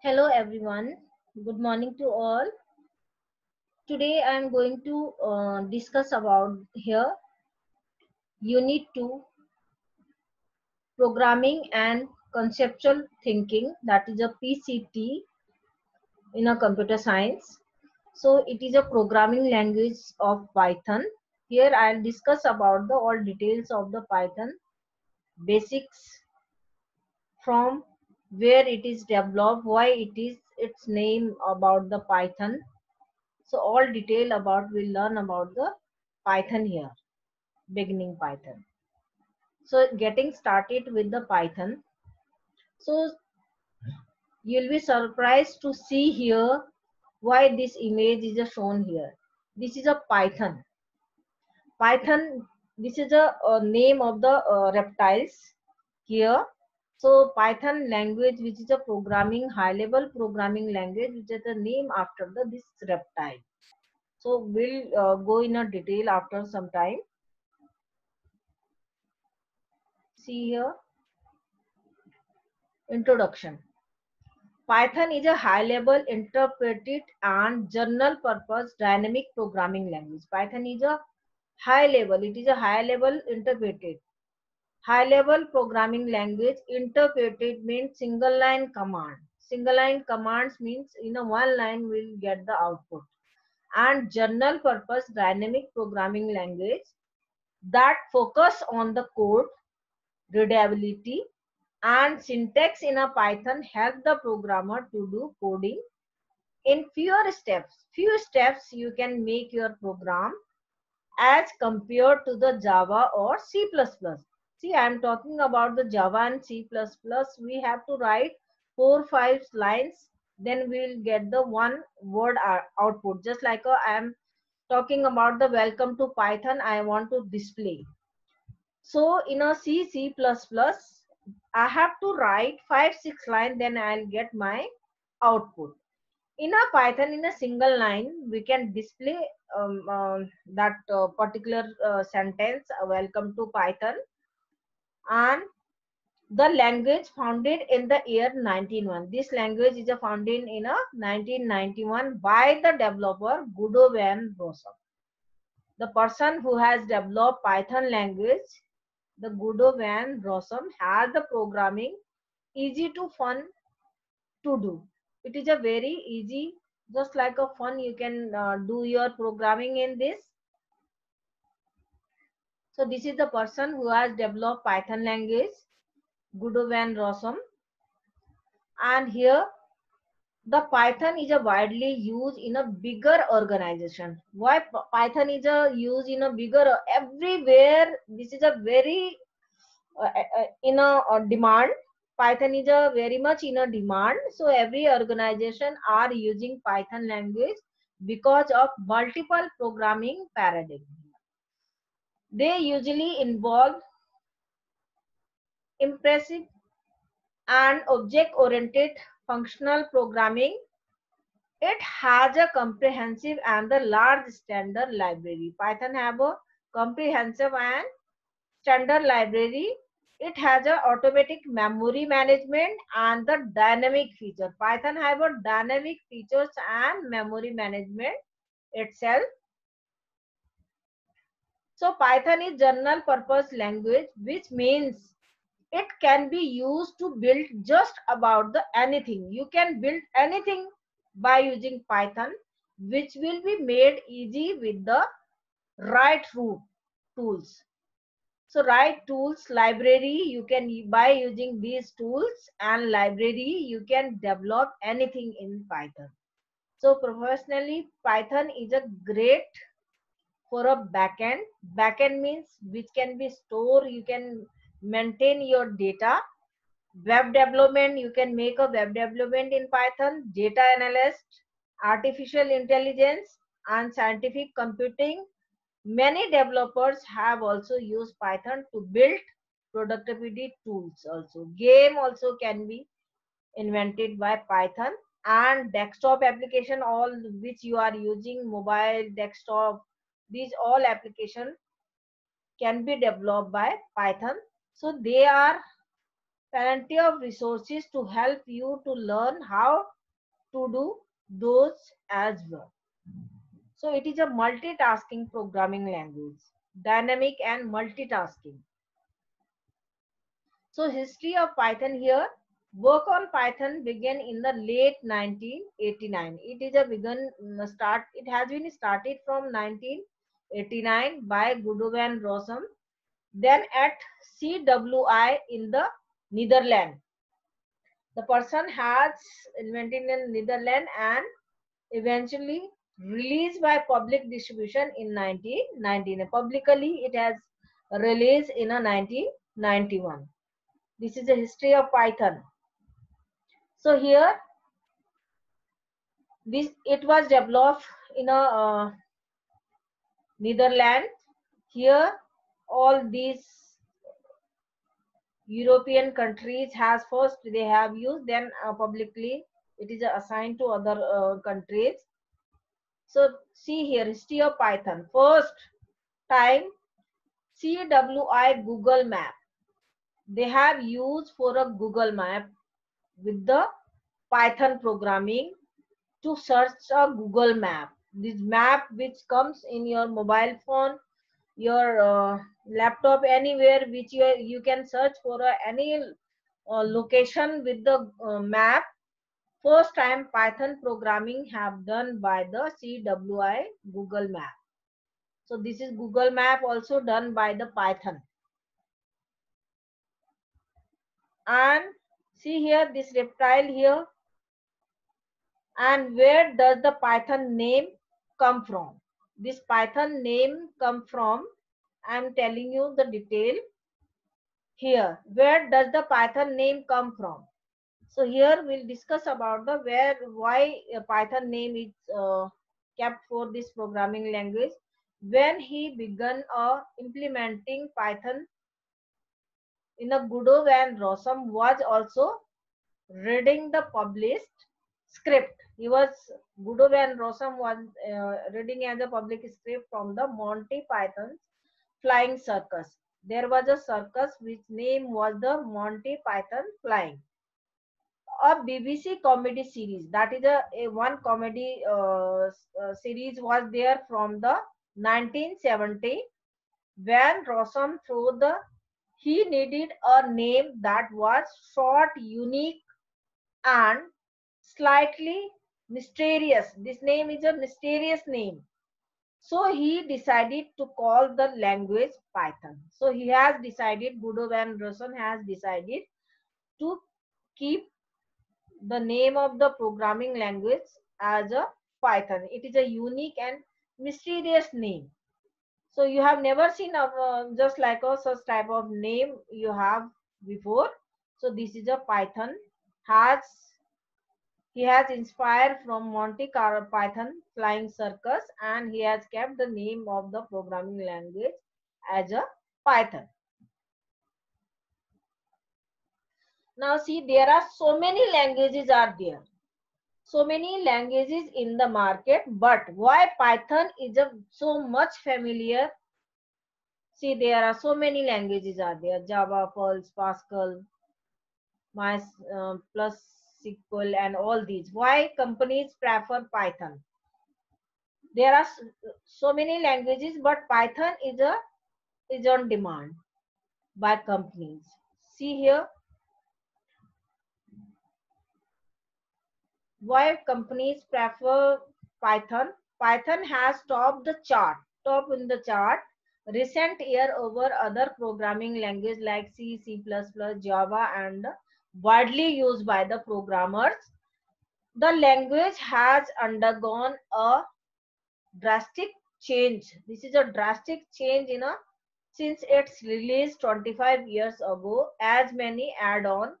Hello everyone. Good morning to all. Today I am going to discuss about here Unit 2 Programming and Conceptual Thinking, that is a PCT in a computer science. So it is a programming language of Python. Here I will discuss about the all details of the Python basics, from where it is developed, why it is its name, about the Python. So all detail about we'll learn about the Python here, beginning Python. So getting started with the Python. So you'll be surprised to see here why this image is shown here. This is a Python. Python, this is a name of the reptiles here. So Python language, which is a programming, high level programming language, which is the name after this reptile. So we'll go in a detail after some time. See here, introduction. Python is a high-level interpreted and general-purpose dynamic programming language. Python is a high-level. It is a high-level interpreted. High-level programming language. Interpreted means single-line command. Single-line commands means in a one line we'll get the output. And general-purpose dynamic programming language that focus on the code readability and syntax in a Python help the programmer to do coding in fewer steps. Few steps you can make your program as compared to the Java or C++. See, I am talking about the Java and C++. We have to write 4-5 lines, then we will get the one word output. Just like I am talking about the welcome to Python, I want to display. So in a C++, I have to write 5-6 lines, then I'll get my output. In a Python, in a single line, we can display that particular sentence, welcome to Python, and the language founded in the year 1991. This language is founded in a 1991 by the developer Guido van Rossum. The person who has developed Python language, the Guido van Rossum, has the programming easy to fun to do. It is a very easy, just like a fun, you can do your programming in this. So this is the person who has developed Python language, Guido van Rossum. And here the Python is a widely used in a bigger organization. Why Python is a used in a bigger, everywhere? This is a very in a demand. Python is a very much in a demand. So every organization are using Python language because of multiple programming paradigms. They usually involve impressive and object-oriented functional programming. It has a comprehensive and a large standard library. Python have a comprehensive and standard library. It has a automatic memory management and the dynamic feature. Python have a dynamic features and memory management itself. So Python is general purpose language, which means it can be used to build just about the anything. You can build anything by using Python, which will be made easy with the right root tools. So right tools, library, you can, by using these tools and library, you can develop anything in Python. So professionally, Python is a great for a backend. Backend means which can be stored, you can maintain your data. Web development, you can make a web development in Python. Data analyst, artificial intelligence, and scientific computing. Many developers have also used Python to build productivity tools also. Game also can be invented by Python, and desktop application, all which you are using, mobile, desktop, these all application can be developed by Python. So they are plenty of resources to help you to learn how to do those as well. So it is a multitasking programming language, dynamic and multitasking. So history of Python here. Work on Python began in the late 1989. It is a start. It has been started from 1989 by Guido van Rossum, then at CWI in the Netherlands. The person has invented in Netherlands and eventually released by public distribution in 1919. Publicly, it has released in a 1991. This is the history of Python. So here, this it was developed in a Netherlands. Here, all these European countries has first they have used, then publicly it is assigned to other countries. So see here, history of Python. First time CWI Google Map. They have used for a Google Map with the Python programming to search a Google Map. This map which comes in your mobile phone, your laptop, anywhere which you can search for any location with the map. First time Python programming have done by the CWI Google Map. So this is Google Map also done by the Python. And see here this reptile here. And where does the Python name come from? This Python name come from, I am telling you the detail here. Where does the Python name come from? So here we'll discuss about the why Python name is kept for this programming language. When he began implementing Python in a Guido van Rossum was also reading the published script. He was Guido van Rossum was reading as a public script from the Monty Python's Flying Circus. There was a circus which name was the Monty Python Flying. A BBC comedy series, that is a one comedy series was there from the 1970 when Rossum through the he needed a name that was short, unique, and slightly mysterious. This name is a mysterious name. So he decided to call the language Python. So he has decided, Guido van Rossum has decided to keep the name of the programming language as a Python. It is a unique and mysterious name. So you have never seen just like a such type of name you have before. So this is a Python. Has He has inspired from Monty Python Flying Circus, and he has kept the name of the programming language as a Python. Now see, there are so many languages are there. So many languages in the market, but why Python is so much familiar? See, there are so many languages are there: Java, Perl, Pascal, My plus SQL, and all these. Why companies prefer Python? There are so many languages, but Python is on demand by companies. See here, why companies prefer Python. Python has top in the chart recent year over other programming language like C, C++, Java, and widely used by the programmers. The language has undergone a drastic change. This is a drastic change since its release 25 years ago. As many add-on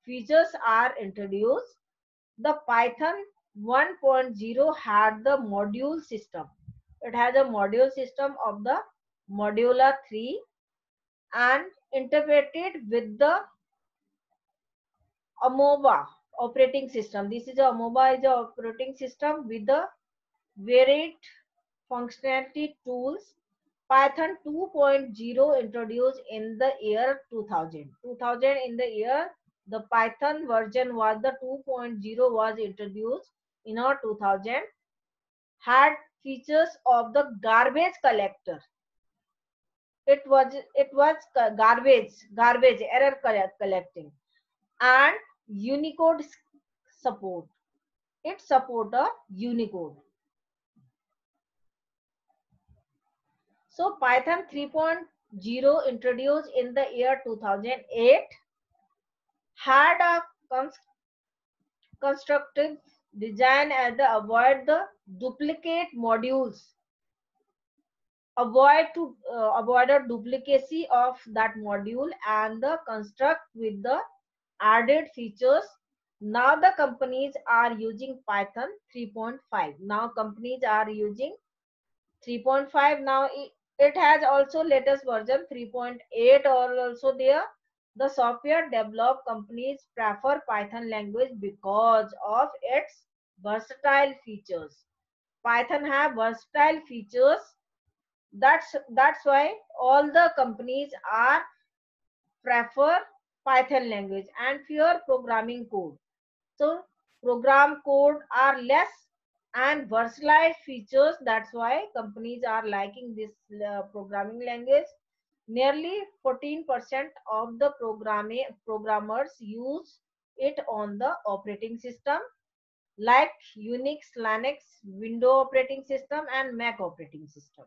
features are introduced. The Python 1.0 had the module system. It has a module system of the Modula 3 and integrated with the Amoeba operating system. This is a Amoeba is a operating system with the varied functionality tools. Python 2.0 introduced in the year 2000. In the year The Python version was the 2.0 was introduced in 2000, had features of the garbage collector. It was garbage error collecting, and Unicode support. It support a Unicode. So Python 3.0 introduced in the year 2008 had a constructive design as the avoid the duplicate modules, avoid a duplicacy of that module and the construct with the added features. Now the companies are using Python 3.5. Now companies are using 3.5. Now it has also latest version 3.8 or also there. The software developed companies prefer Python language because of its versatile features. Python have versatile features. That's why all the companies are prefer Python language and fewer programming code. So program code are less and versatile features. That's why companies are liking this programming language. Nearly 14% of the programmers use it on the operating system like Unix, Linux, Windows operating system, and Mac operating system.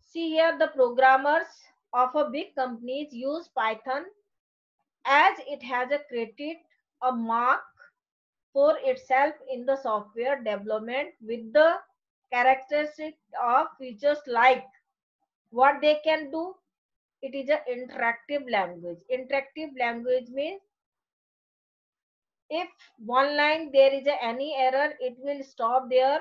See here, the programmers of a big companies use Python as it has created a mark for itself in the software development with the characteristic of features like what they can do. It is an interactive language. Interactive language means if one line there is any error, it will stop there,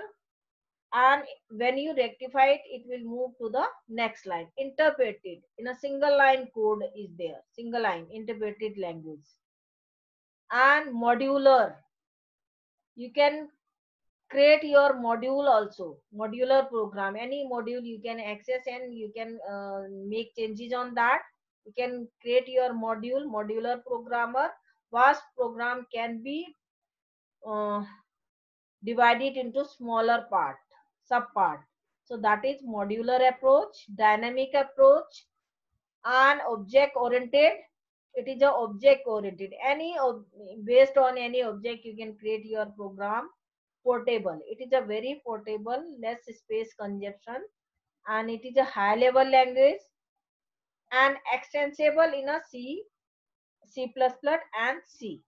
and when you rectify it, it will move to the next line. Interpreted in a single line code is there, single line interpreted language. And modular, you can create your module also, modular program. Any module you can access and you can make changes on that. You can create your module. Modular programmer, vast program can be uh, divided into smaller sub part. So that is modular approach. Dynamic approach and object oriented. It is a object oriented. Based on any object you can create your program. Portable, it is a very portable, less space consumption, and it is a high level language and extensible in a C++ and C.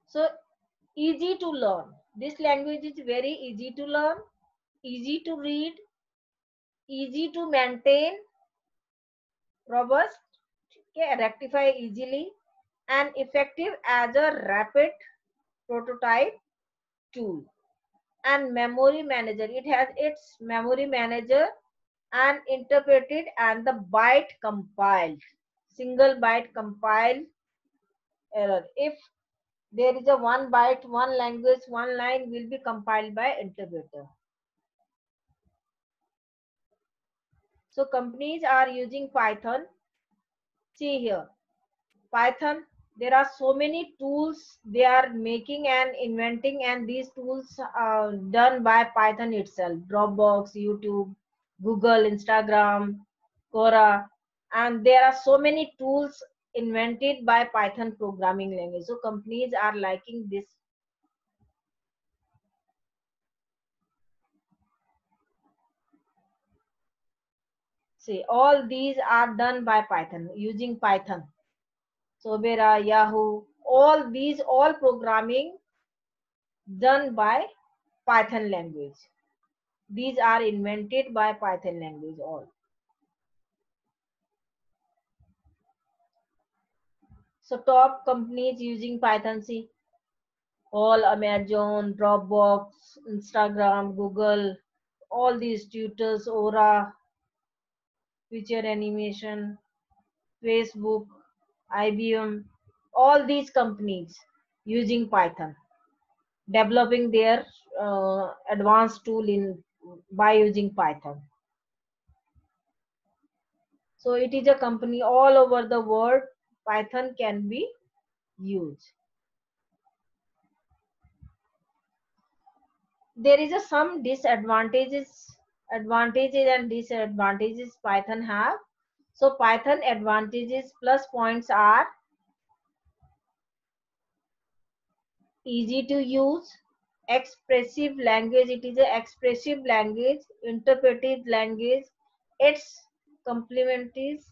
So easy to learn. This language is very easy to learn, easy to read, easy to maintain, robust, okay, rectify easily, and effective as a rapid prototype tool. And memory manager, it has its memory manager and interpreted and the byte compiled, single byte compile error. If there is a one byte, one language, one line will be compiled by interpreter. So companies are using Python. See here, Python, there are so many tools they are making and inventing, and these tools are done by Python itself. Dropbox, YouTube, Google, Instagram, Quora, and there are so many tools invented by Python programming language. So companies are liking this. See, all these are done by Python, using Python. Sobera, Yahoo, all programming done by Python language. These are invented by Python language all. So top companies using Python, see, all Amazon, Dropbox, Instagram, Google, all these tutors, Aura, Feature Animation, Facebook, IBM, all these companies using Python. developing their advanced tool in by using Python. So it is a company all over the world. Python can be used. There is a some advantages and disadvantages Python have. So Python advantages plus points are easy to use, expressive language. It is a expressive language, interpretive language. Its complementaries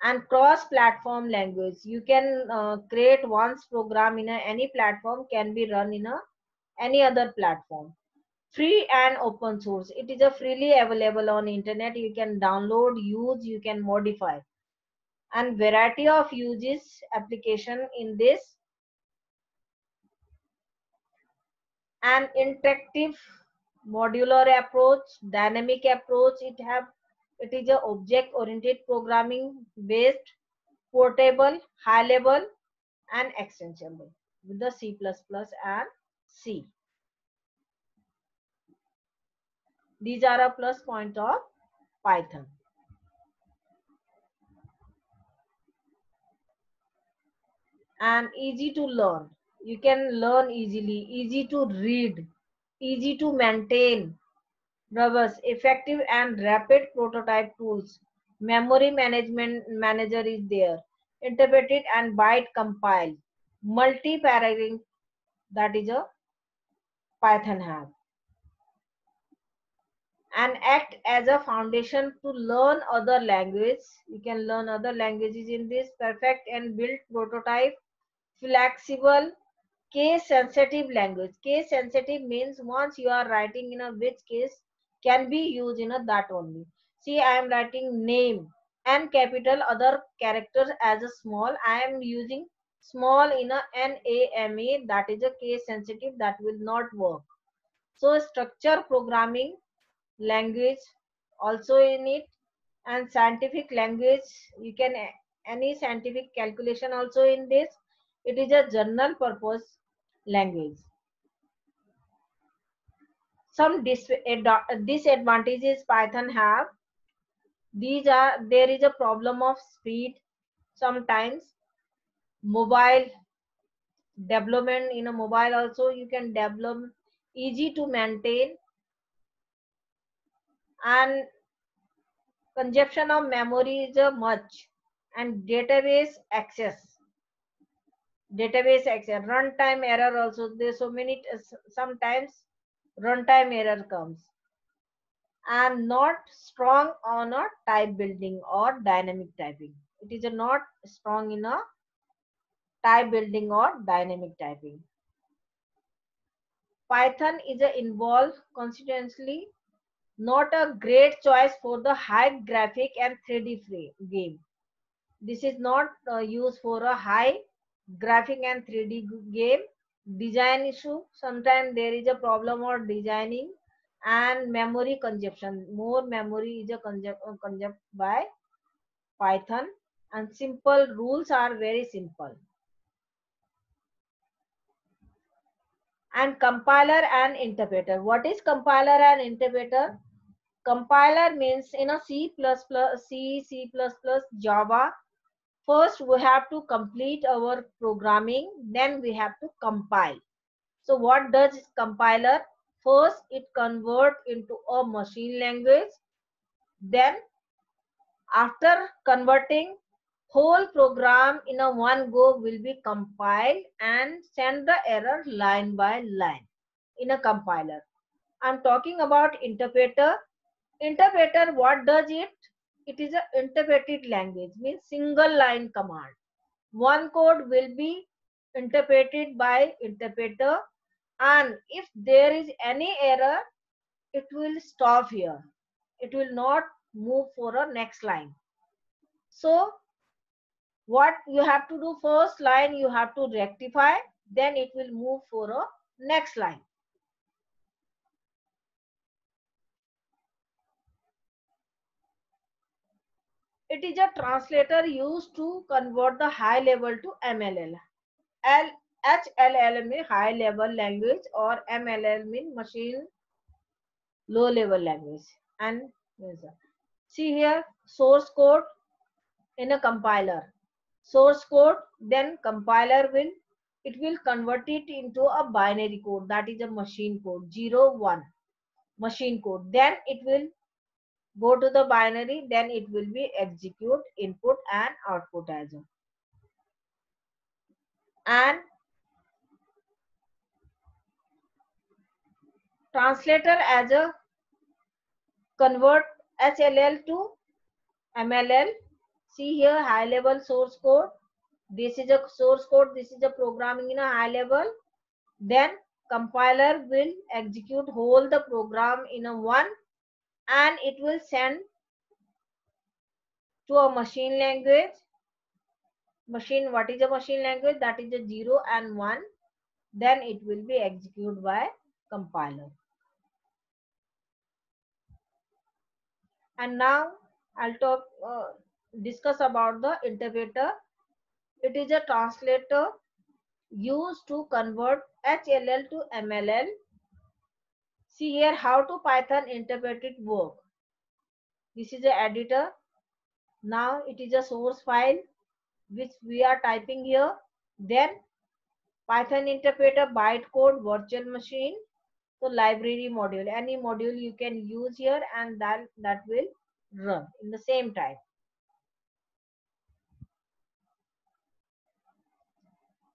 and cross-platform language. You can create one's program in any platform, can be run in any other platform. Free and open source. It is a freely available on internet. You can download, use, you can modify, and variety of uses application in this. An interactive modular approach, dynamic approach. It is a object oriented programming based, portable, high level, and extensible with the C++ and C. These are a plus point of Python. And easy to learn. You can learn easily, easy to read, easy to maintain, robust, effective and rapid prototype tools. Memory management manager is there. Interpreted and byte compile. Multi-paradigm, that is a Python have. And act as a foundation to learn other language. You can learn other languages in this. Perfect and build prototype. Flexible, case sensitive language. Case sensitive means once you are writing in a which case can be used in a that only. See, I am writing name and capital other characters as a small. I am using small in a NAME, that is a case sensitive, that will not work. So structure programming language also in it, and scientific language. You can any scientific calculation also in this. It is a general purpose language. Some disadvantages Python have. These are, there is a problem of speed sometimes. Mobile development, in a mobile also you can develop, easy to maintain, and consumption of memory is a much, and database access, runtime error also. There's so many, sometimes runtime error comes. And not strong on a type building or dynamic typing. It is a not strong in a type building or dynamic typing. Python is a involved consequently not a great choice for the high graphic and 3D game. This is not used for a high graphic and 3D game. Design issue. Sometimes there is a problem of designing, and memory consumption. More memory is a consumed by Python, and simple rules are very simple. And compiler and interpreter. What is compiler and interpreter? Compiler means in a C++, C++, Java. First, we have to complete our programming, then we have to compile. So what does compiler? First, it convert into a machine language. Then after converting, whole program in a one go will be compiled and send the error line by line in a compiler. I'm talking about interpreter. Interpreter, what does it? It is an interpreted language, means single line command. One code will be interpreted by interpreter, and if there is any error, it will stop here. It will not move for a next line. So what you have to do, first line you have to rectify, then it will move for a next line. It is a translator used to convert the high level to MLL. HLL mean high level language or MLL mean machine low level language. And see here source code in a compiler. Source code, then compiler will convert it into a binary code, that is a machine code 0 1 machine code. Then it will go to the binary, then it will be execute input and output as well. And translator as a convert HLL to MLL. See here high level source code. This is a source code. This is a programming in a high level. Then compiler will execute whole the program in a one, and it will send to a machine language. Machine, what is a machine language? That is a 0 and 1. Then it will be executed by compiler. And now I'll discuss about the interpreter. It is a translator used to convert HLL to MLL. See here how to Python interpreted work. This is a editor. Now it is a source file which we are typing here. Then Python interpreter bytecode virtual machine. So library module, any module you can use here, and that will run in the same time.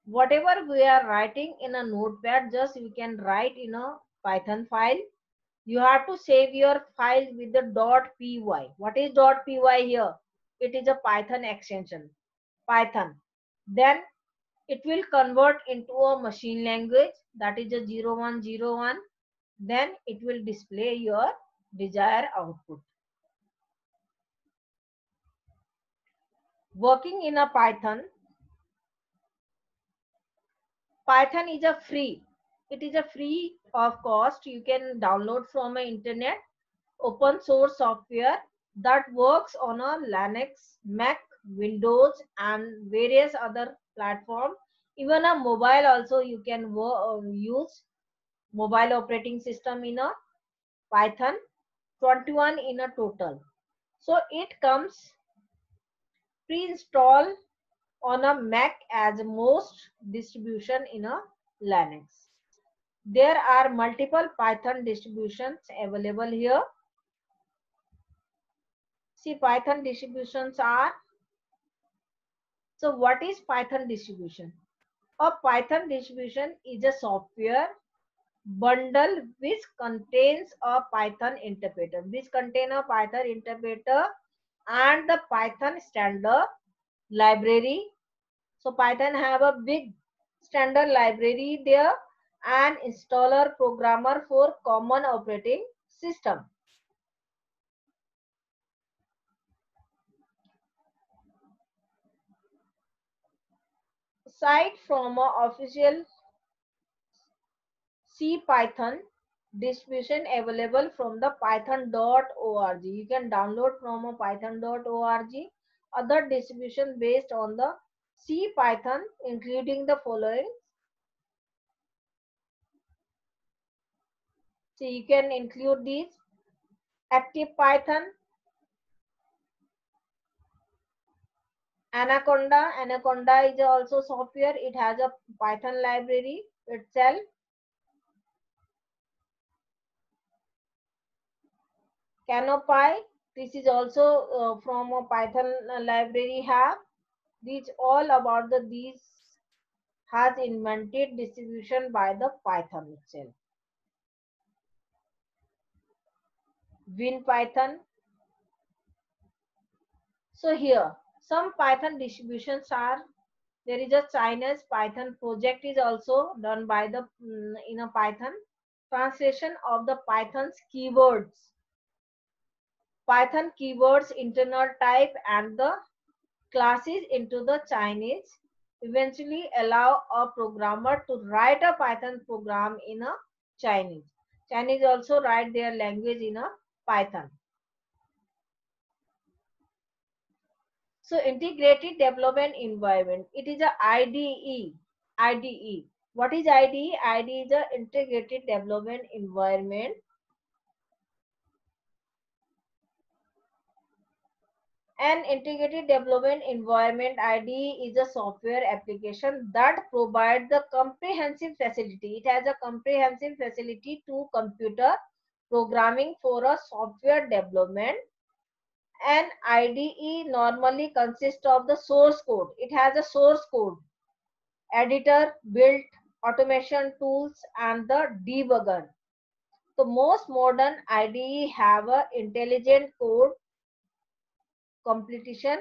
Whatever we are writing in a notepad, just we can write in a Python file. You have to save your file with the .py. What is .py here? It is a Python extension, Python. Then it will convert into a machine language, that is a 0101. Then it will display your desired output. Working in a Python is a free. It is a free of cost. You can download from an internet open source software that works on a Linux, Mac, Windows, and various other platforms. Even a mobile also you can use mobile operating system in a Python, 21 in a total. So it comes pre-installed on a Mac as most distribution in a Linux. There are multiple Python distributions available here. See, Python distributions are. So what is Python distribution? A Python distribution is a software bundle which contains a Python interpreter, and the Python standard library. So Python have a big standard library there, and installer programmer for common operating system. Aside from official C Python distribution available from the python.org. You can download from python.org. Other distribution based on the C Python, including the following. So you can include these: Active Python, Anaconda. Anaconda is also software. It has a Python library itself. Canopy. This is also from a Python library have. These all about these has invented distribution by the Python itself. WinPython. So here some Python distributions are. There is a Chinese Python project is also done by the in a Python. Translation of the Python's keywords. Python keywords internal type and the classes into the Chinese eventually allow a programmer to write a Python program in a Chinese. Chinese also write their language in a Python. So integrated development environment. It is a IDE. IDE. What is IDE? IDE is a integrated development environment. An integrated development environment, IDE, is a software application that provides the comprehensive facility. It has a comprehensive facility to computer programming for a software development. An IDE normally consists of the source code. It has a source code, editor, build, automation tools, and the debugger. The most modern IDE have a intelligent code completion.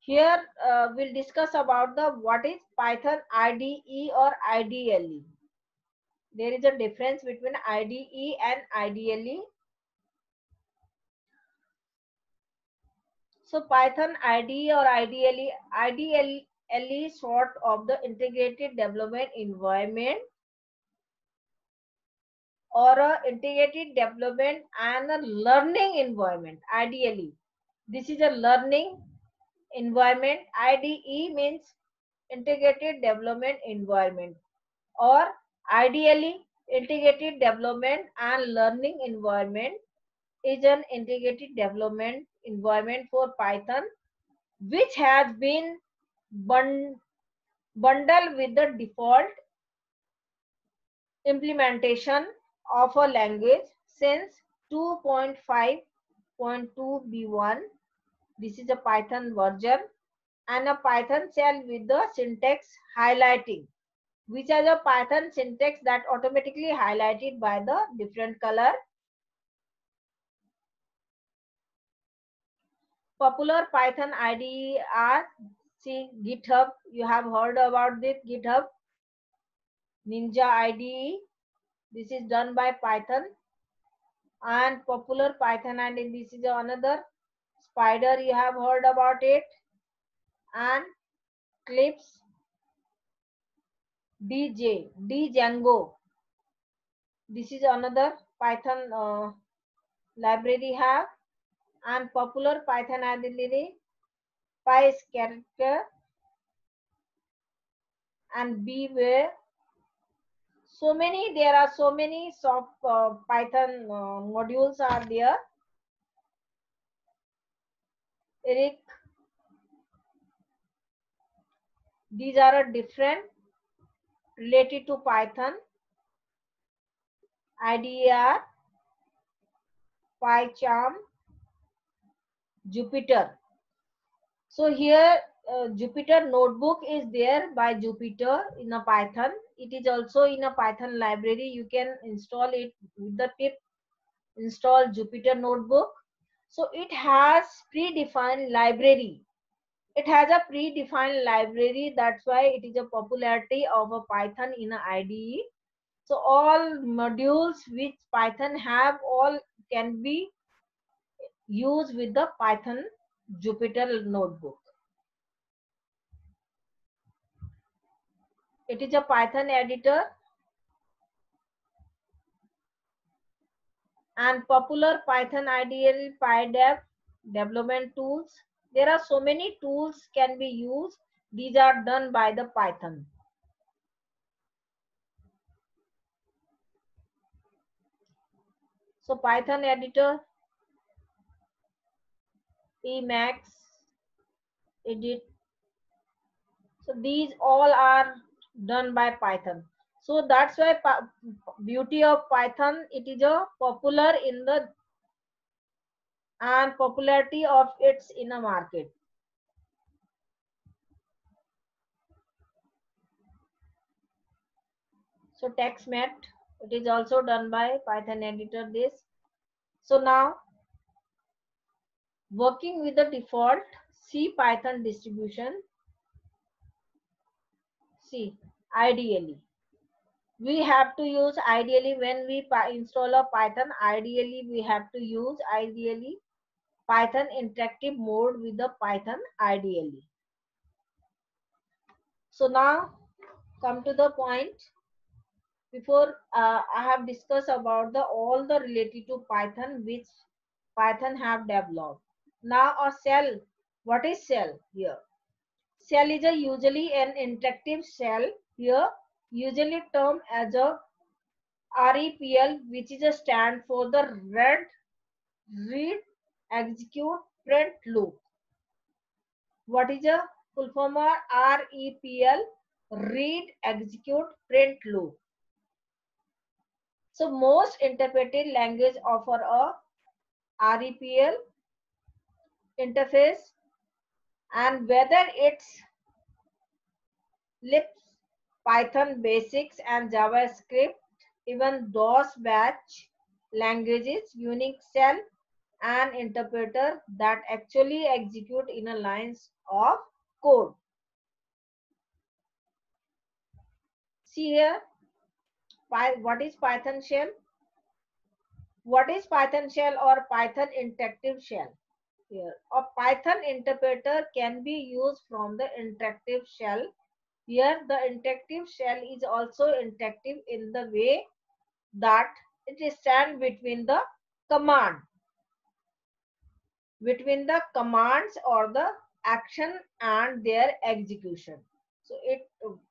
Here we'll discuss about the what is Python IDE or IDLE. There is a difference between IDE and IDLE. So Python IDE or IDLE is sort of the integrated development environment or a integrated development and a learning environment. IDLE. This is a learning environment. IDE means integrated development environment, or ideally integrated development and learning environment is an integrated development environment for Python which has been bundled with the default implementation of a language since 2.5.2b1. This is a Python version, and a Python shell with the syntax highlighting, which has a Python syntax that automatically highlighted by the different color. Popular Python IDE are, see, GitHub. You have heard about this GitHub. Ninja IDE. This is done by Python. And popular Python IDE. This is another. Spider. You have heard about it. And Clips. Django. This is another Python library have. And popular Python IDE, PyCharacter and Beware. So many, there are so many soft Python modules are there. Eric, these are a different related to Python. IDER, PyCharm, Jupyter. So here Jupyter notebook is there by Jupyter in a Python. It is also in a Python library. You can install it with the pip install Jupyter notebook. So it has predefined library. It has a predefined library. That's why it is a popularity of a Python in a IDE. So all modules which Python have all can be used with the Python Jupyter notebook. It is a Python editor and popular Python IDE, PyDev, development tools. There are so many tools can be used. These are done by the Python. So Python editor, Emacs, Edit. So these all are done by Python. So that's why beauty of Python, it is a popular in the and popularity of its in a market. So TextMate, it is also done by Python editor this. So now working with the default C Python distribution, C, ideally. We have to use ideally when we install a Python, ideally we have to use ideally Python interactive mode with the Python ideally. So now come to the point. Before I have discussed about the all the related to Python which Python have developed. Now a shell What is shell here? Shell is a usually an interactive shell here, usually termed as a REPL, which is a stand for the read, execute, print loop. What is a full form of REPL? Read, execute, print loop. So most interpreted language offer a REPL interface, and whether it's Lisp, Python basics and JavaScript, even DOS batch languages, Unix shell and interpreter that actually execute in a lines of code. See here, what is Python shell? What is Python shell or Python interactive shell? Here, a Python interpreter can be used from the interactive shell. Here, the interactive shell is also interactive in the way that it stands command between the commands or the action and their execution. So it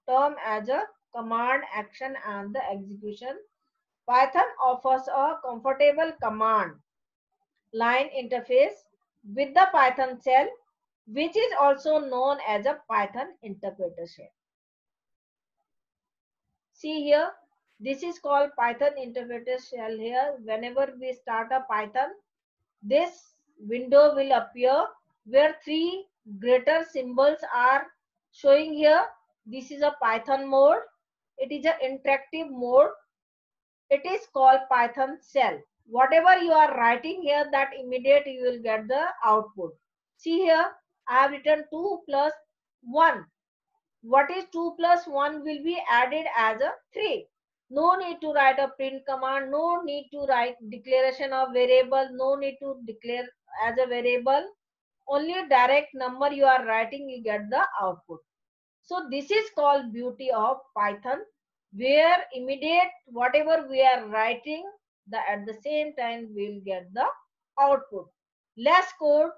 term as a command, action and the execution. Python offers a comfortable command line interface with the Python shell, which is also known as a Python interpreter shell. See here, this is called Python interpreter shell. Here, whenever we start a Python, this window will appear where three greater symbols are showing here. This is a Python mode. It is an interactive mode. It is called Python shell. Whatever you are writing here, that immediate you will get the output. See here, I have written 2 plus 1. What is 2 plus 1 will be added as a 3. No need to write a print command, no need to write declaration of variable, no need to declare as a variable. Only direct number you are writing, you get the output. So this is called beauty of Python, where immediate whatever we are writing, at the same time we'll get the output. Less code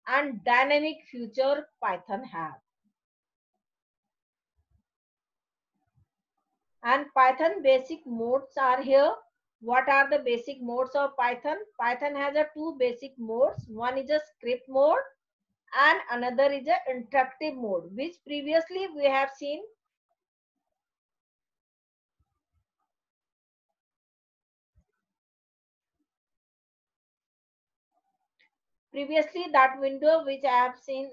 and dynamic feature Python has. And Python basic modes are here. What are the basic modes of Python? Python has a two basic modes. One is a script mode and another is a interactive mode, which previously we have seen. Previously that window which I have seen,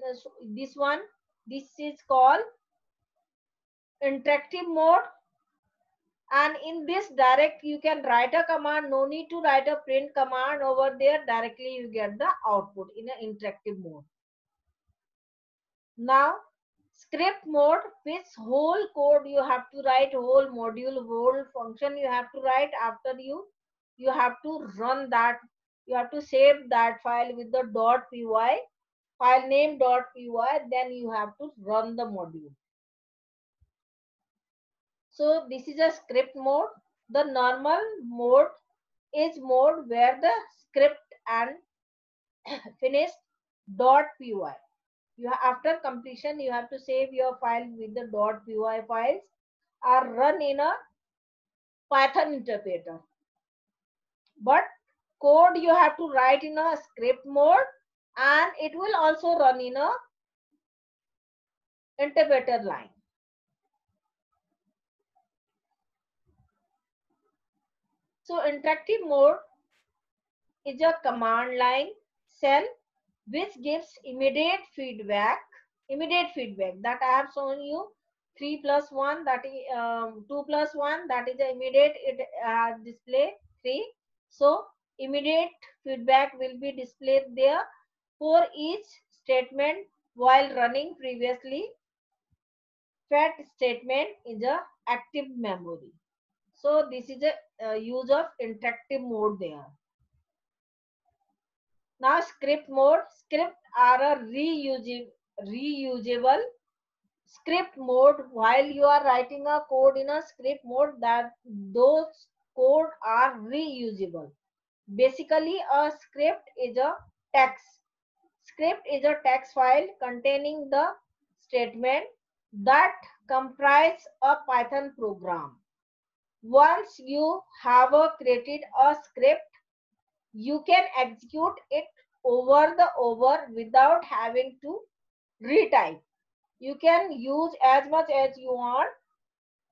this one, this is called interactive mode. And in this direct you can write a command, no need to write a print command over there, directly you get the output in an interactive mode. Now script mode, which whole code you have to write, whole module, whole function you have to write. After you have to run that, you have to save that file with the .py, file name .py, then you have to run the module. So this is a script mode. The normal mode is mode where the script and finished .py. After completion, you have to save your file with the .py files are run in a Python interpreter. But code you have to write in a script mode and it will also run in a interpreter line. So interactive mode is a command line cell which gives immediate feedback that I have shown you. 3 plus 1, that is 2 plus 1, that is the immediate, it display 3. So immediate feedback will be displayed there for each statement while running. Previously fed statement is a active memory. So this is a use of interactive mode there. Now script mode, script are a reusable script mode. While you are writing a code in a script mode, that those code are reusable. Basically a script is a text. Script is a text file containing the statement that comprise a Python program. Once you have created a script, you can execute it over without having to retype. You can use as much as you want,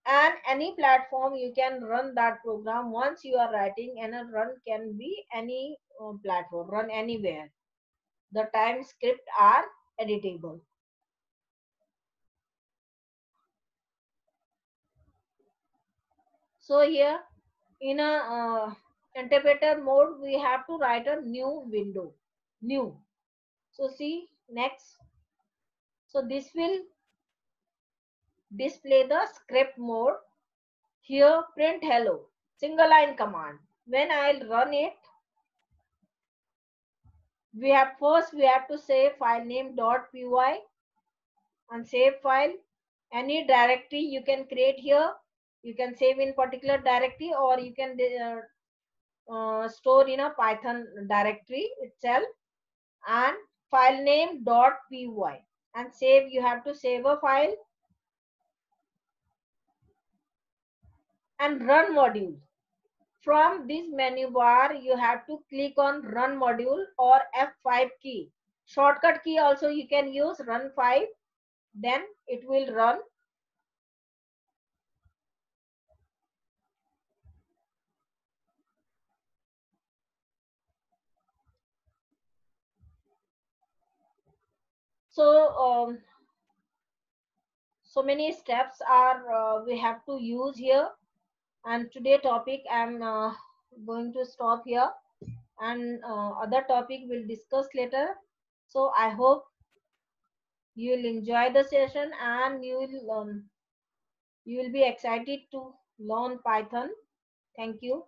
and any platform you can run that program. Once you are writing, and a run can be any platform, run anywhere. The time script are editable. So here in a interpreter mode, we have to write a new window, new. So see next. So this will display the script mode. Here print hello, single line command. When I'll run it, we have to say file name .py and save file. Any directory you can create here, you can save in particular directory, or you can store in a Python directory itself, and file name .py and save. You have to save a file and run module. From this menu bar, you have to click on run module or F5 key. Shortcut key also you can use, run 5, then it will run. So so many steps are we have to use here, and today topic I'm going to stop here, and other topic we'll discuss later. So I hope you'll enjoy the session, and you will be excited to learn Python. Thank you.